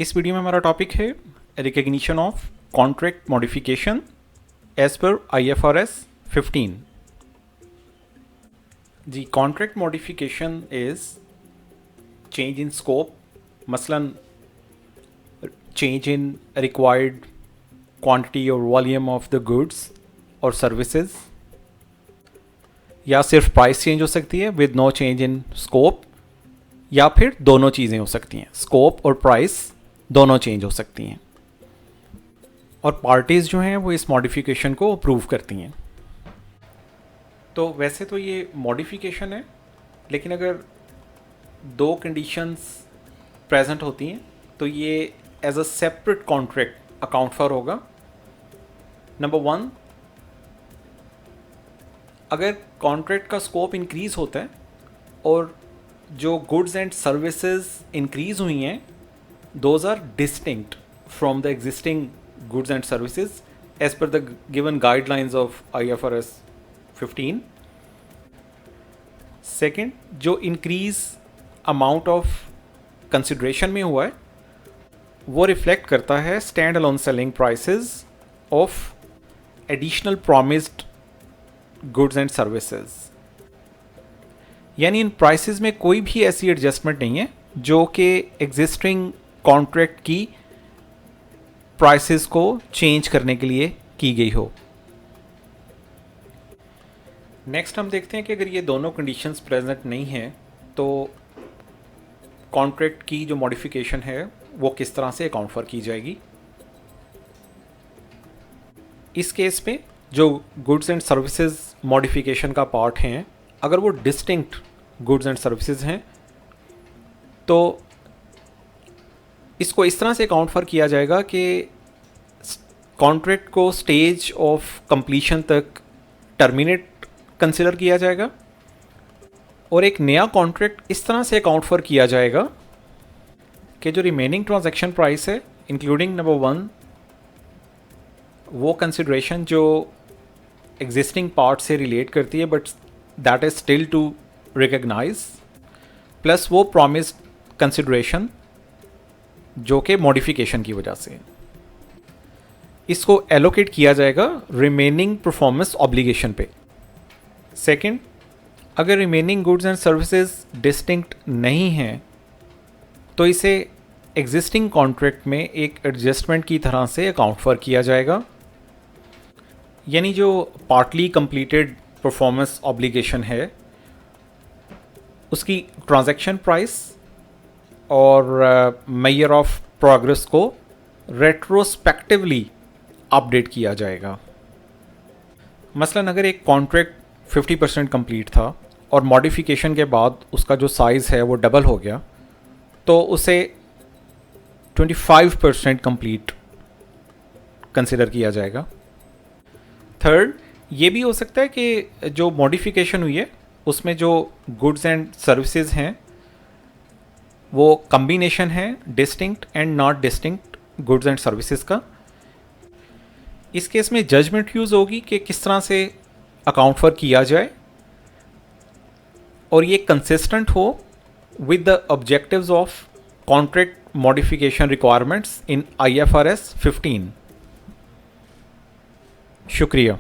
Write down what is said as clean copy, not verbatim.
इस वीडियो में हमारा टॉपिक है recognition of contract modification as per IFRS 15। जी, contract modification is change in scope, मसलन चेंज इन रिक्वायर्ड क्वांटिटी और वॉल्यूम ऑफ द गुड्स और सर्विसेज, या सिर्फ प्राइस चेंज हो सकती है with no change in scope, या फिर दोनों चीज़ें हो सकती हैं, स्कोप और प्राइस दोनों चेंज हो सकती हैं। और पार्टीज़ जो हैं वो इस मॉडिफिकेशन को अप्रूव करती हैं। तो वैसे तो ये मॉडिफिकेशन है, लेकिन अगर दो कंडीशंस प्रेजेंट होती हैं तो ये as a separate contract account for होगा। नंबर 1, अगर कॉन्ट्रैक्ट का स्कोप इंक्रीज़ होता है और जो गुड्स एंड सर्विसेज इंक्रीज़ हुई हैं, those are distinct from the existing goods and services as per the given guidelines of IFRS 15. Second, जो increase amount of consideration में हुआ है वो रिफ्लेक्ट करता है stand alone selling prices of additional promised goods and services. यानी इन prices में कोई भी ऐसी एडजस्टमेंट नहीं है जो कि एग्जिस्टिंग कॉन्ट्रैक्ट की प्राइसेस को चेंज करने के लिए की गई हो। नेक्स्ट हम देखते हैं कि अगर ये दोनों कंडीशंस प्रेजेंट नहीं हैं तो कॉन्ट्रैक्ट की जो मॉडिफिकेशन है वो किस तरह से अकाउंट फॉर की जाएगी। इस केस में जो गुड्स एंड सर्विसेज मॉडिफिकेशन का पार्ट हैं, अगर वो डिस्टिंक्ट गुड्स एंड सर्विसेज हैं तो इसको इस तरह से अकाउंट फॉर किया जाएगा कि कॉन्ट्रैक्ट को स्टेज ऑफ कंप्लीशन तक टर्मिनेट कंसिडर किया जाएगा और एक नया कॉन्ट्रैक्ट इस तरह से अकाउंट फॉर किया जाएगा कि जो रिमेनिंग ट्रांजैक्शन प्राइस है इंक्लूडिंग नंबर 1 वो कंसिडरेशन जो एग्जिस्टिंग पार्ट से रिलेट करती है but that is still to recognise, plus वो प्रॉमिस्ड कंसिडरेशन जो कि मॉडिफिकेशन की वजह से, इसको एलोकेट किया जाएगा रिमेनिंग परफॉर्मेंस ऑब्लिगेशन पे। सेकंड, अगर remaining goods and services distinct नहीं हैं तो इसे एग्जिस्टिंग कॉन्ट्रैक्ट में एक एडजस्टमेंट की तरह से अकाउंट फॉर किया जाएगा। यानी जो पार्टली कंप्लीटेड परफॉर्मेंस ऑब्लिगेशन है उसकी ट्रांजैक्शन प्राइस और मेजर ऑफ प्रोग्रेस को रेट्रोस्पेक्टिवली अपडेट किया जाएगा। मसलन अगर एक कॉन्ट्रैक्ट 50% कंप्लीट था और मॉडिफिकेशन के बाद उसका जो साइज़ है वो डबल हो गया तो उसे 25% कंप्लीट कंसिडर किया जाएगा। थर्ड, ये भी हो सकता है कि जो मॉडिफिकेशन हुई है उसमें जो गुड्स एंड सर्विसेज हैं वो कम्बिनेशन है distinct and not distinct goods and services का। इस केस में जजमेंट यूज़ होगी कि किस तरह से अकाउंट फॉर किया जाए और ये कंसिस्टेंट हो with the objectives of contract modification requirements in IFRS 15। शुक्रिया।